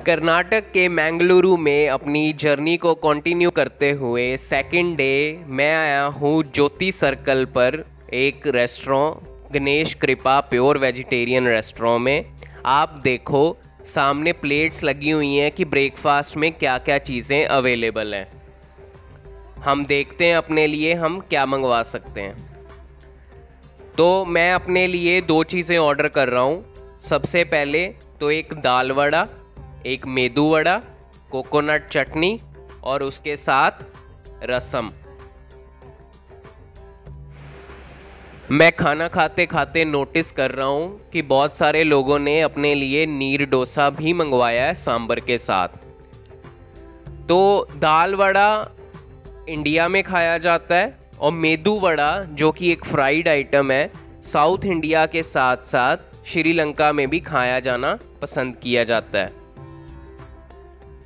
कर्नाटक के मैंगलुरु में अपनी जर्नी को कंटिन्यू करते हुए सेकंड डे मैं आया हूँ ज्योति सर्कल पर एक रेस्टोरेंट, गणेश कृपा प्योर वेजिटेरियन रेस्टोरेंट में। आप देखो सामने प्लेट्स लगी हुई हैं कि ब्रेकफास्ट में क्या क्या चीज़ें अवेलेबल हैं। हम देखते हैं अपने लिए हम क्या मंगवा सकते हैं। तो मैं अपने लिए 2 चीज़ें ऑर्डर कर रहा हूँ। सबसे पहले तो एक दाल वड़ा, एक मेदू वड़ा, कोकोनट चटनी और उसके साथ रसम। मैं खाना खाते खाते नोटिस कर रहा हूँ कि बहुत सारे लोगों ने अपने लिए नीर डोसा भी मंगवाया है सांबर के साथ। तो दाल वड़ा इंडिया में खाया जाता है और मेदू वड़ा जो कि एक फ्राइड आइटम है, साउथ इंडिया के साथ साथ श्रीलंका में भी खाया जाना पसंद किया जाता है।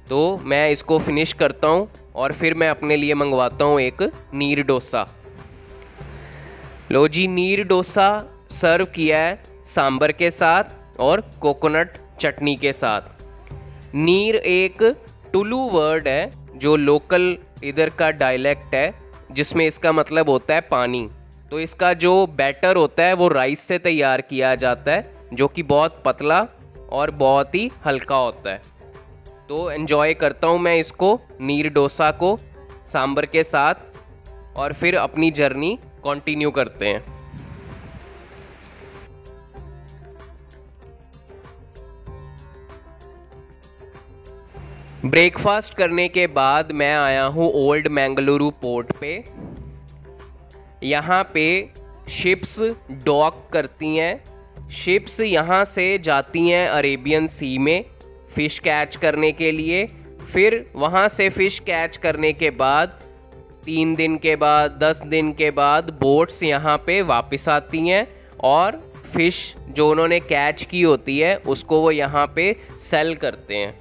तो मैं इसको फिनिश करता हूँ और फिर मैं अपने लिए मंगवाता हूँ एक नीर डोसा। लो जी, नीर डोसा सर्व किया है सांबर के साथ और कोकोनट चटनी के साथ। नीर एक टुलू वर्ड है जो लोकल इधर का डायलेक्ट है, जिसमें इसका मतलब होता है पानी। तो इसका जो बैटर होता है वो राइस से तैयार किया जाता है, जो कि बहुत पतला और बहुत ही हल्का होता है। तो एंजॉय करता हूँ मैं इसको, नीर डोसा को सांबर के साथ, और फिर अपनी जर्नी कंटिन्यू करते हैं। ब्रेकफास्ट करने के बाद मैं आया हूँ ओल्ड मैंगलुरु पोर्ट पे। यहाँ पे शिप्स डॉक करती हैं। शिप्स यहाँ से जाती हैं अरेबियन सी में फ़िश कैच करने के लिए। फिर वहाँ से फ़िश कैच करने के बाद 3 दिन के बाद 10 दिन के बाद बोट्स यहाँ पे वापस आती हैं और फ़िश जो उन्होंने कैच की होती है उसको वो यहाँ पे सेल करते हैं।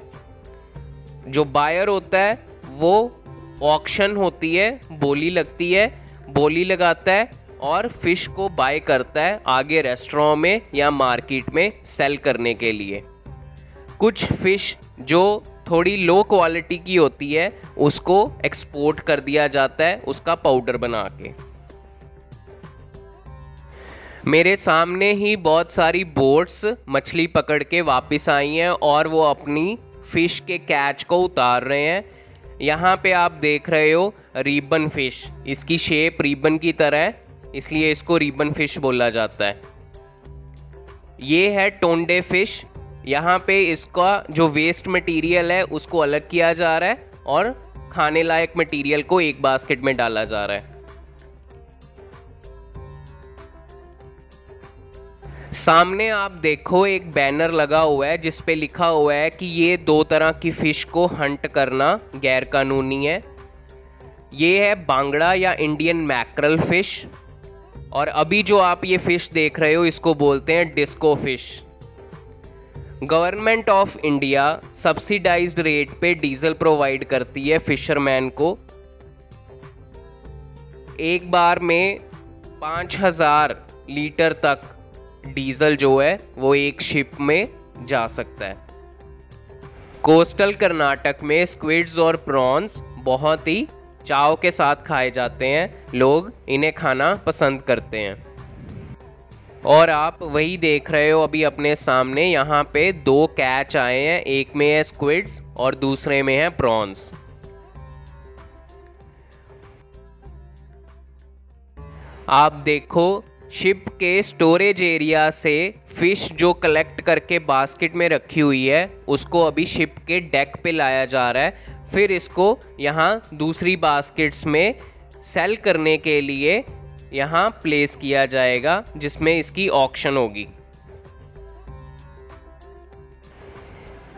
जो बायर होता है वो ऑक्शन होती है, बोली लगती है, बोली लगाता है और फ़िश को बाय करता है आगे रेस्टोरेंट में या मार्केट में सेल करने के लिए। कुछ फ़िश जो थोड़ी लो क्वालिटी की होती है उसको एक्सपोर्ट कर दिया जाता है उसका पाउडर बना के। मेरे सामने ही बहुत सारी बोट्स मछली पकड़ के वापस आई हैं और वो अपनी फ़िश के कैच को उतार रहे हैं। यहाँ पे आप देख रहे हो रिबन फ़िश, इसकी शेप रिबन की तरह है इसलिए इसको रिबन फ़िश बोला जाता है। ये है टोंडे फ़िश। यहाँ पे इसका जो वेस्ट मटेरियल है उसको अलग किया जा रहा है और खाने लायक मटेरियल को एक बास्केट में डाला जा रहा है। सामने आप देखो एक बैनर लगा हुआ है जिस पे लिखा हुआ है कि ये 2 तरह की फ़िश को हंट करना गैर कानूनी है। ये है बांगड़ा या इंडियन मैक्रल फ़िश, और अभी जो आप ये फ़िश देख रहे हो इसको बोलते हैं disco fish. Government of India subsidised rate पे डीजल प्रोवाइड करती है फिशरमैन को। एक बार में 5000 लीटर तक डीजल जो है वो एक शिप में जा सकता है। कोस्टल कर्नाटक में स्क्विड्स और प्रॉन्स बहुत ही चाव के साथ खाए जाते हैं, लोग इन्हें खाना पसंद करते हैं। और आप वही देख रहे हो अभी अपने सामने, यहाँ पे 2 कैच आए हैं, एक में है स्क्विड्स और दूसरे में है प्रॉन्स। आप देखो शिप के स्टोरेज एरिया से फ़िश जो कलेक्ट करके बास्केट में रखी हुई है उसको अभी शिप के डेक पे लाया जा रहा है। फिर इसको यहाँ दूसरी बास्केट्स में सेल करने के लिए यहाँ प्लेस किया जाएगा जिसमें इसकी ऑक्शन होगी।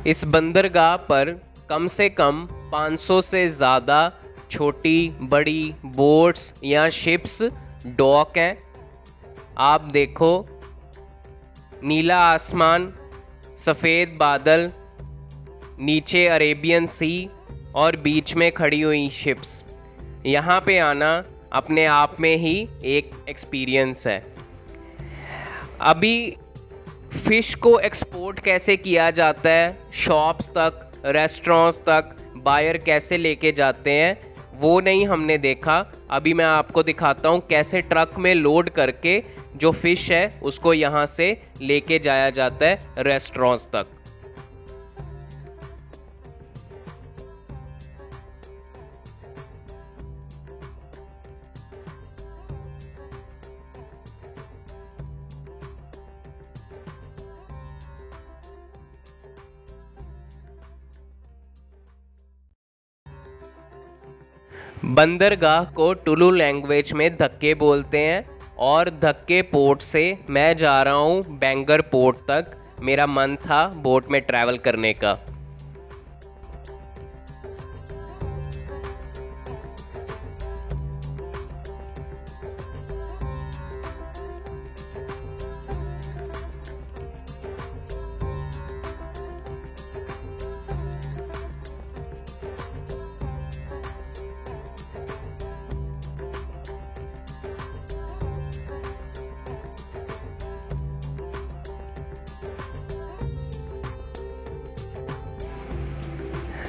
इस बंदरगाह पर कम से कम 500 से ज़्यादा छोटी बड़ी बोट्स या शिप्स डॉक हैं। आप देखो नीला आसमान, सफ़ेद बादल, नीचे अरेबियन सी और बीच में खड़ी हुई शिप्स। यहाँ पे आना अपने आप में ही एक एक्सपीरियंस है। अभी फ़िश को एक्सपोर्ट कैसे किया जाता है शॉप्स तक, रेस्टोरेंट्स तक बायर कैसे लेके जाते हैं वो नहीं हमने देखा। अभी मैं आपको दिखाता हूँ कैसे ट्रक में लोड करके जो फिश है उसको यहाँ से लेके जाया जाता है रेस्टोरेंट्स तक। बंदरगाह को टुलू लैंग्वेज में धक्के बोलते हैं और धक्के पोर्ट से मैं जा रहा हूँ बैंगर पोर्ट तक। मेरा मन था बोट में ट्रैवल करने का।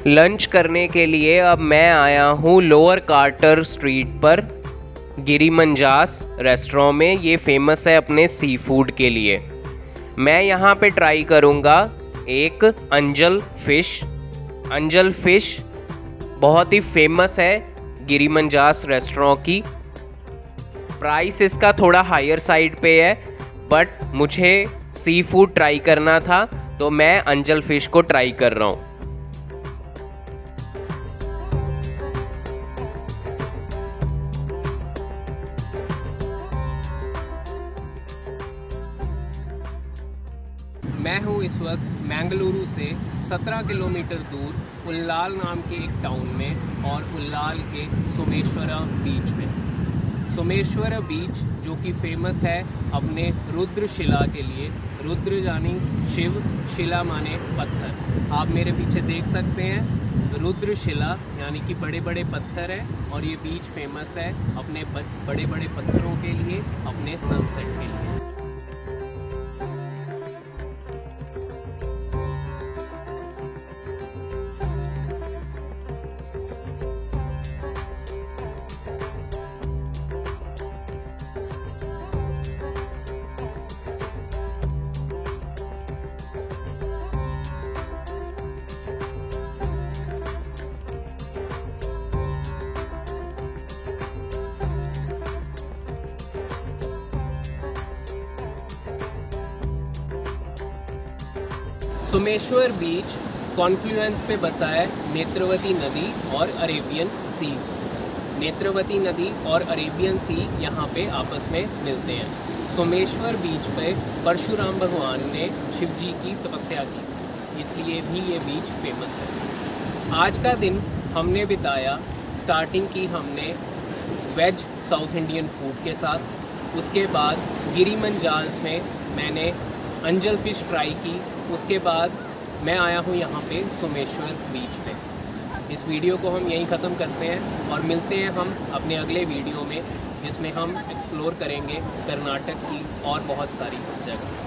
लंच करने के लिए अब मैं आया हूँ लोअर कार्टर स्ट्रीट पर गिरिमंजास रेस्टोरेंट में। ये फेमस है अपने सी फूड के लिए। मैं यहाँ पे ट्राई करूँगा एक अंजल फ़िश। अंजल फ़िश बहुत ही फेमस है गिरिमंजास रेस्टोरेंट की। प्राइस इसका थोड़ा हायर साइड पे है बट मुझे सी फूड ट्राई करना था तो मैं अंजल फ़िश को ट्राई कर रहा हूँ। मैं हूँ इस वक्त मैंगलुरु से 17 किलोमीटर दूर उल्लाल नाम के एक टाउन में और उल्लाल के सोमेश्वरा बीच में। सोमेश्वरा बीच जो कि फेमस है अपने रुद्र शिला के लिए। रुद्र यानी शिव, शिला माने पत्थर। आप मेरे पीछे देख सकते हैं रुद्र शिला यानी कि बड़े बड़े पत्थर है और ये बीच फेमस है अपने बड़े बड़े पत्थरों के लिए, अपने सनसेट के लिए। सोमेश्वर बीच कॉन्फ्लुएंस पे बसा है नेत्रवती नदी और अरेबियन सी। नेत्रवती नदी और अरेबियन सी यहाँ पे आपस में मिलते हैं। सोमेश्वर बीच पे परशुराम भगवान ने शिव जी की तपस्या की, इसलिए भी ये बीच फेमस है। आज का दिन हमने बिताया, स्टार्टिंग की हमने वेज साउथ इंडियन फूड के साथ। उसके बाद गिरिमंजास में मैंने अंजल फ़िश ट्राई की। उसके बाद मैं आया हूँ यहाँ पे सोमेश्वर बीच पे। इस वीडियो को हम यहीं ख़त्म करते हैं और मिलते हैं हम अपने अगले वीडियो में, जिसमें हम एक्सप्लोर करेंगे कर्नाटक की और बहुत सारी जगह।